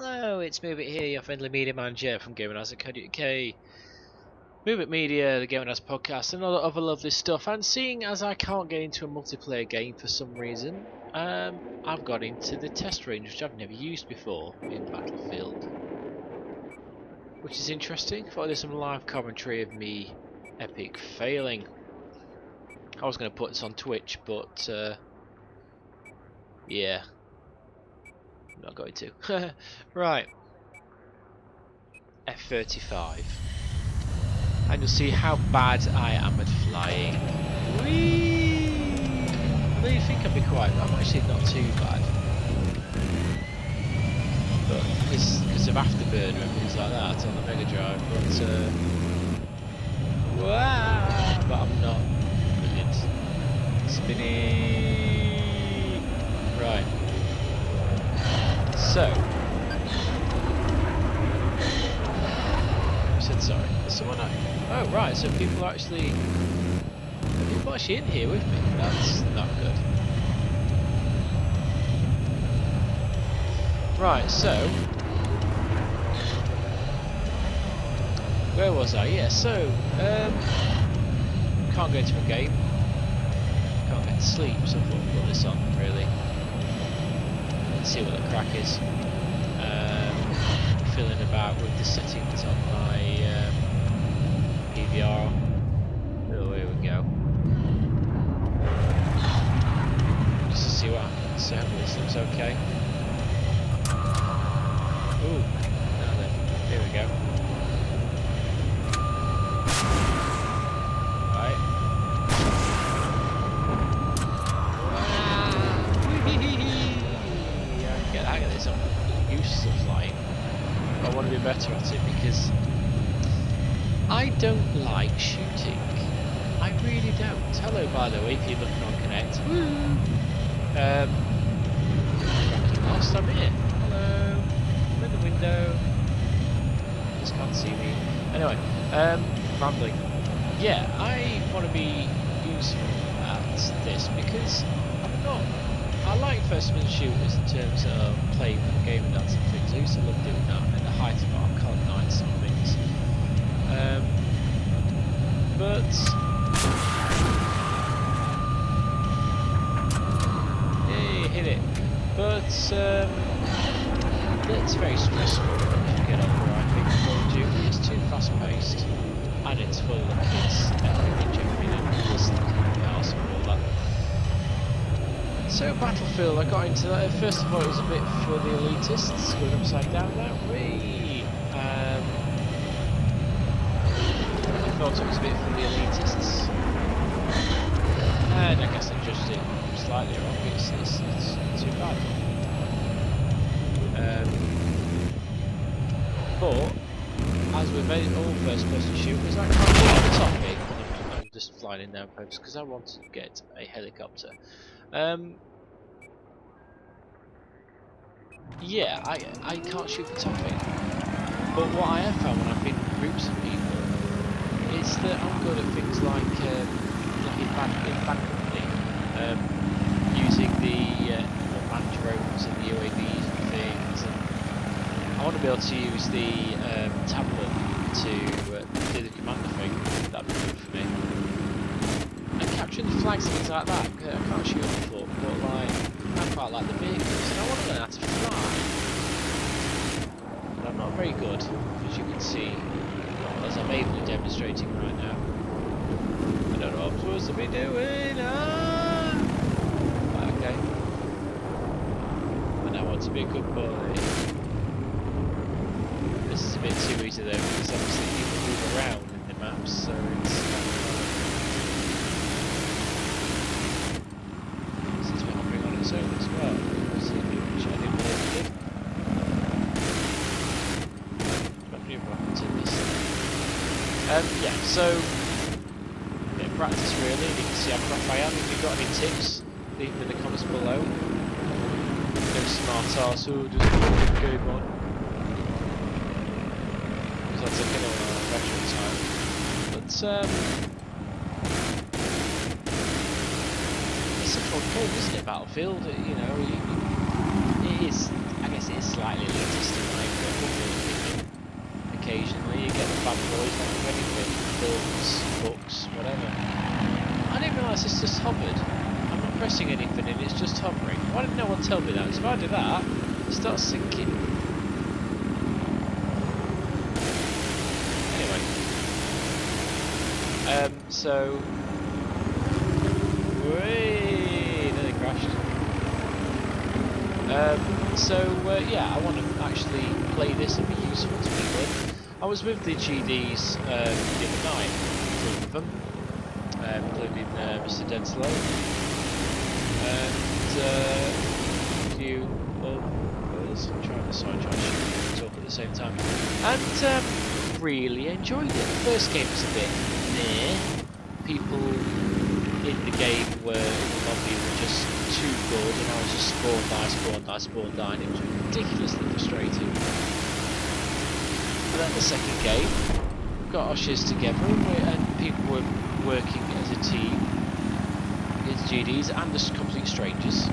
Hello, it's Moobit here, your friendly media manager from GamerDads.co.uk. Moobit Media, the GamerDads Podcast, and all other lovely stuff. And seeing as I can't get into a multiplayer game for some reason, I've got into the test range, which I've never used before in Battlefield. Which is interesting. Thought there's some live commentary of me epic failing. I was going to put this on Twitch, but yeah. I'm not going to. Right. F-35. And you'll see how bad I am at flying. Whee! I really think I'm actually not too bad. But because of Afterburner and things like that on the Mega Drive, but I'm not brilliant. Spinning. Right. So, I said sorry. There's someone out. Oh right, so people are actually in here with me. That's not good. Right, so where was I? Yeah, so can't go into a game. Can't get to sleep, so I thought I'd put this on really. See what the crack is. Feeling about with the settings on my behaviour. Oh, here we go. Just to see what happens. So hopefully this looks okay. Ooh, now then, here we go. Right. I get this. I'm used to flying. I want to be better at it because I don't like shooting. I really don't. Hello, by the way, if you're looking on Connect. Woo! Last time here. Hello. I'm in the window. Just can't see me. Anyway, rambling. Yeah, I want to be useful at this because I'm not. I like first-person shooters in terms of playing with GamerDads and things. I used to love doing that at the height of our COD nights and things. But yeah, hit it. But it's very stressful if you get older. I think Call of Duty is too fast-paced, and it's full of kids jumping in and listening to the house and all that. So Battlefield, I got into that. First of all, it was a bit for the elitists, going upside down now. Whee! I thought it was a bit for the elitists, and I guess I judged it slightly wrong. It's not too bad. But as with all first-person shooters, I can't go on the topic. I'm just flying in now, folks, because I want to get a helicopter. Yeah, I can't shoot for topic, but what I have found when I've been in groups of people is that I'm good at things like in bad company, using the manned drones and the UAVs and things, and I want to be able to use the tablet to do the commander thing. That'd be good for me. And capturing the flags and things like that, I can't shoot on foot, but like, I quite like the vehicles, and I want to learn how to fly. But I'm not very good, as you can see, as I'm ably demonstrating right now. I don't know what I'm supposed to be doing. Okay. And I want to be a good boy. This is a bit too easy though, because obviously people move around in the maps, so it's. So as well, which I didn't really do. Yeah, so a bit of practice really. You can see how crap I am. If you've got any tips, leave them in the comments below. No smart arse who just put the game on. Because I took it on a veteran time. But it's a fun game, isn't it, Battlefield? You know, it is. I guess it is slightly elitist in my opinion. Occasionally you get the bad boys that do anything, films, books, whatever. I didn't realise this just hovered. I'm not pressing anything and it's just hovering. Why didn't no one tell me that? So if I do that, it starts sinking. Anyway. So... Whee! Nearly crashed. Yeah, I want to actually play this and be useful to people. I was with the GDs the other night, with them, including Mr. Denslow, and a few others. I'm trying to talk at the same time, and really enjoyed it. The first game was a bit meh. People in the game in the lobby were just too good, and I was just spawn die, and it was ridiculously frustrating. But then the second game, got our shiz together, and people were working as a team against GDs and just complete strangers,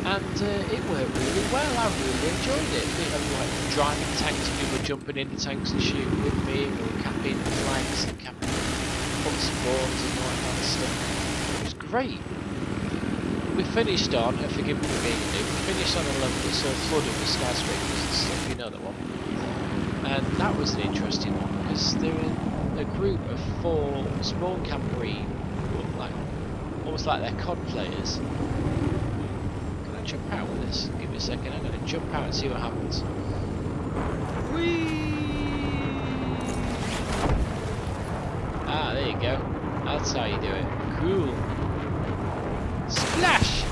and it worked really well. I really enjoyed it. I was like driving tanks, people jumping into tanks and shooting with me, we were capping flags and capping spawns and all that kind of stuff. It was great. We finished on, and forgive me for being new, we finished on a level that's all flooded with skyscrapers and stuff, you know that one. And that was an interesting one, because there were a group of 4 spawn campery, almost like they're COD players. Can I jump out with this? Give me a second, I'm going to jump out and see what happens. Whee! Ah, there you go. That's how you do it. Cool. Splash!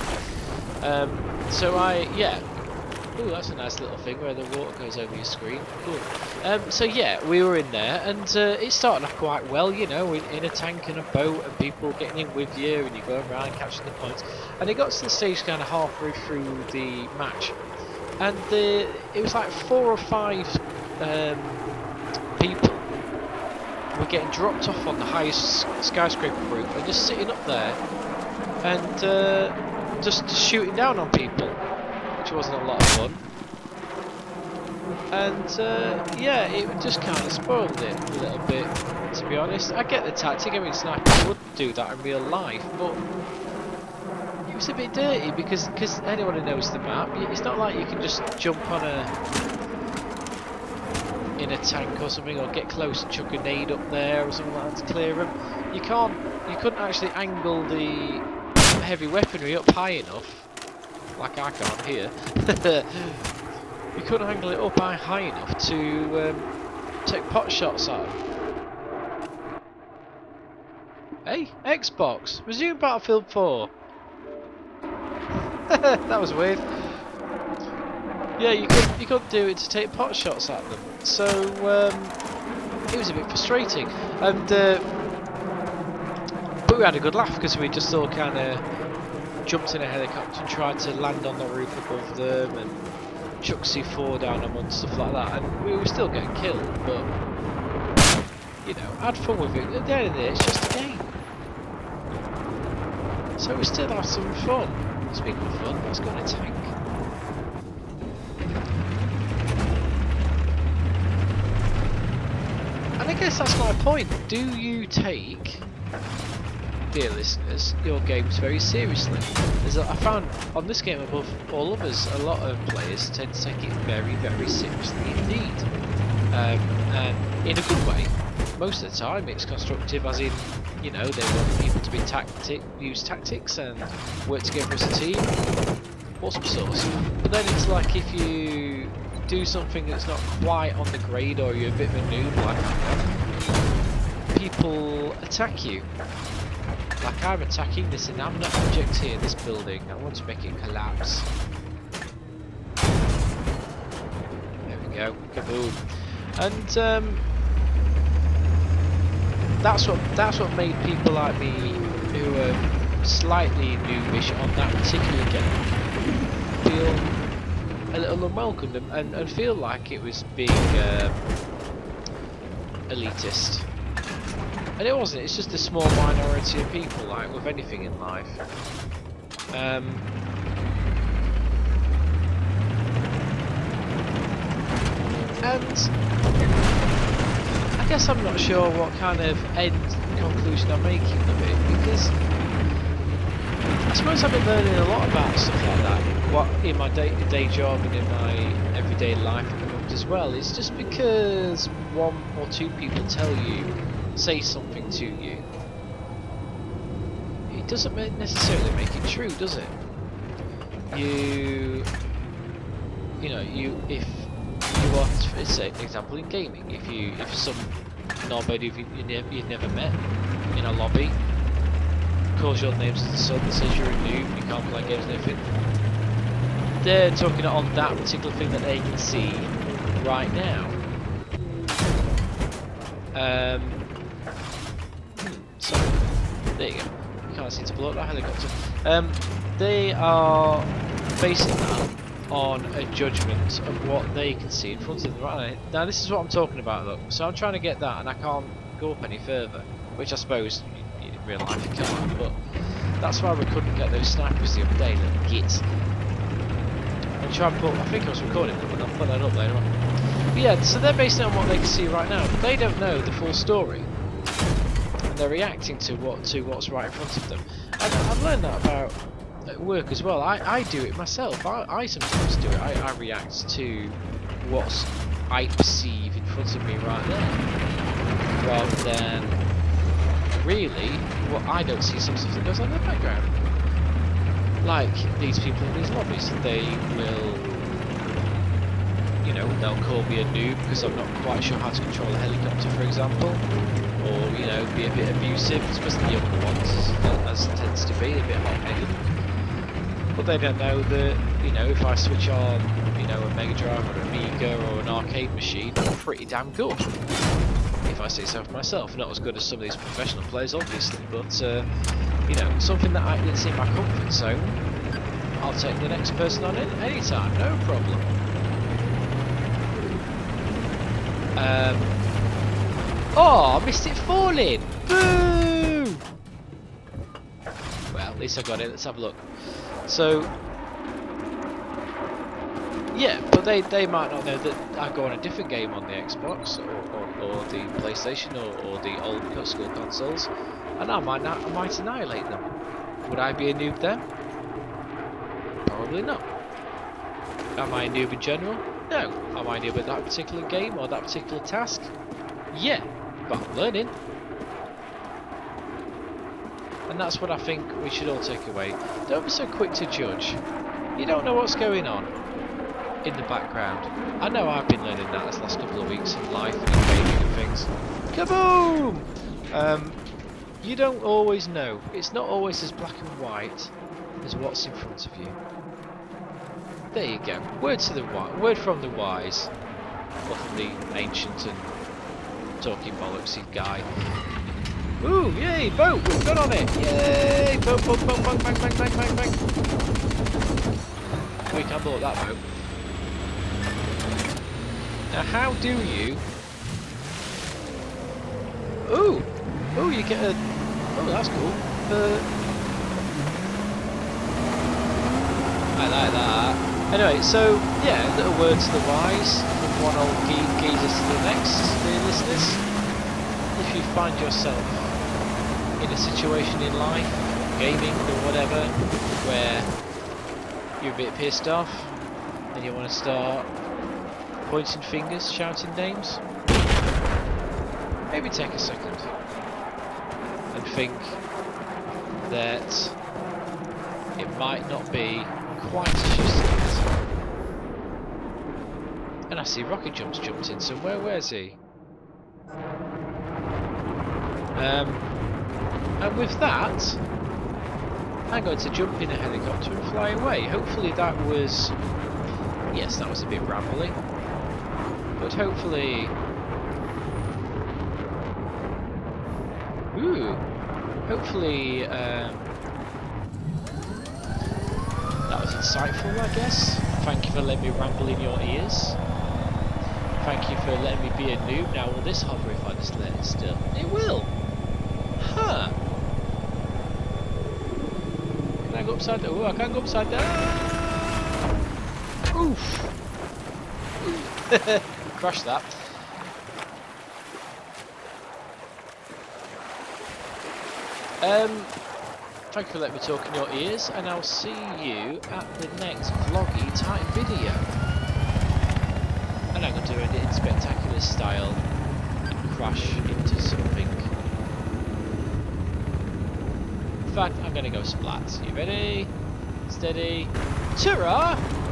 Ooh, that's a nice little thing where the water goes over your screen. Cool. So yeah, we were in there, and it started off quite well, you know, in a tank and a boat, and people getting in with you, and you're going around catching the points. And it got to the stage kind of halfway through the match, and it was like 4 or 5 people were getting dropped off on the highest skyscraper group and just sitting up there and just shooting down on people, which wasn't a lot of fun. And yeah, it just kind of spoiled it a little bit, to be honest. I get the tactic, I mean snipers would do that in real life, but it was a bit dirty because anyone who knows the map, it's not like you can just jump on in a tank or something, or get close and chuck a nade up there or something like that to clear them. You couldn't actually angle the heavy weaponry up high enough, like I can't here. You couldn't angle it up high enough to take pot shots at them. Hey, Xbox, resume Battlefield 4. That was weird. Yeah, you could do it to take pot shots at them. So it was a bit frustrating, and but we had a good laugh because we just all kind of jumped in a helicopter and tried to land on the roof above them and chuck C4 down them and stuff like that, and we were still getting killed, but you know, I had fun with it. At the end of the day, it's just a game, so we still have some fun. Speaking of fun, let's go on a tank. And I guess that's my point. Do you take, dear listeners, your games very seriously? I found on this game above all others, a lot of players tend to take it very, very seriously indeed. And in a good way. Most of the time it's constructive, as in, you know, they want people to be use tactics and work together as a team. Awesome sauce. But then it's like if you do something that's not quite on the grade, or you're a bit of a noob like people attack you. Like I'm attacking this inanimate object here, this building. I want to make it collapse. There we go, kaboom. And that's what made people like me, who are slightly noobish on that particular game, feel a little unwelcomed and feel like it was being elitist. And it wasn't, it's just a small minority of people, like with anything in life. And I guess I'm not sure what kind of end conclusion I'm making of it, because I suppose I've been learning a lot about stuff like that. What in my day job and in my everyday life as well. It's just because one or two people say something to you, it doesn't necessarily make it true, does it? You know, if you are, say, an example in gaming, if some knobhead you've never met in a lobby calls your name to the sun and says you're a noob, you can't play games and everything, they're talking on that particular thing that they can see right now. So there you go. You can't seem to blow up that helicopter. They are basing that on a judgment of what they can see in front of them. Right now, this is what I'm talking about, look. So I'm trying to get that, and I can't go up any further, which I suppose in real life you can't. But that's why we couldn't get those snipers the other day. That git. And try and put. I think I was recording them, but I'll put that up later on. But yeah, so they're based on what they can see right now, but they don't know the full story, and they're reacting to what's right in front of them. And I've learned that about at work as well. I do it myself. I sometimes do it. I react to what I perceive in front of me right there, rather than really what I don't see. Some stuff that goes on in the background, like these people in these lobbies. They will, you know, they'll call me a noob because I'm not quite sure how to control a helicopter, for example, or, you know, be a bit abusive, especially the younger ones, as tends to be, a bit hot-headed. But they don't know that, you know, if I switch on, you know, a Mega Drive or an Amiga or an arcade machine, I'm pretty damn good, if I say so for myself. Not as good as some of these professional players, obviously, but, you know, something that's in my comfort zone, I'll take the next person on in anytime, no problem. Oh, I missed it falling! Boo! Well, at least I got it. Let's have a look. So, yeah, but they might not know that I go on a different game on the Xbox or the PlayStation or the old school consoles, and I might annihilate them. Would I be a noob then? Probably not. Am I a noob in general? No. Am I a noob at that particular game or that particular task? Yeah, but I'm learning. And that's what I think we should all take away. Don't be so quick to judge. You don't know what's going on in the background. I know I've been learning that this last couple of weeks in life and in gaming and things. Kaboom! You don't always know. It's not always as black and white as what's in front of you. There you go. Word from the wise, or from the ancient and talking bollocks guy. Ooh, yay, boat! We've got on it! Yay! Boat, boat, boat, bang, bang, bang, bang, bang, bang. We can blow up that boat. Now, how do you... Ooh! Ooh, you get a... Oh, that's cool. I like that. Anyway, so, yeah, little word to the wise, from one old geezer to the next, dear listeners. If you find yourself in a situation in life, gaming or whatever, where you're a bit pissed off and you want to start pointing fingers, shouting names, maybe take a second and think that it might not be quite as you see it. And I see Rocket Jump's jumped in somewhere. Where's he? And with that, I'm going to jump in a helicopter and fly away. Hopefully that was... Yes, that was a bit rambly. But hopefully... Ooh! Hopefully... that was insightful, I guess. Thank you for letting me ramble in your ears. Thank you for letting me be a noob. Now will this hover if I just let it still? It will! Huh! Can I go upside down? Oh, I can't go upside down! Oof! crash that. Thank you for letting me talk in your ears, and I'll see you at the next vloggy type video. And I'm going to do it in spectacular style and crash into something. In fact, I'm going to go splat. You ready? Steady. Ta-ra!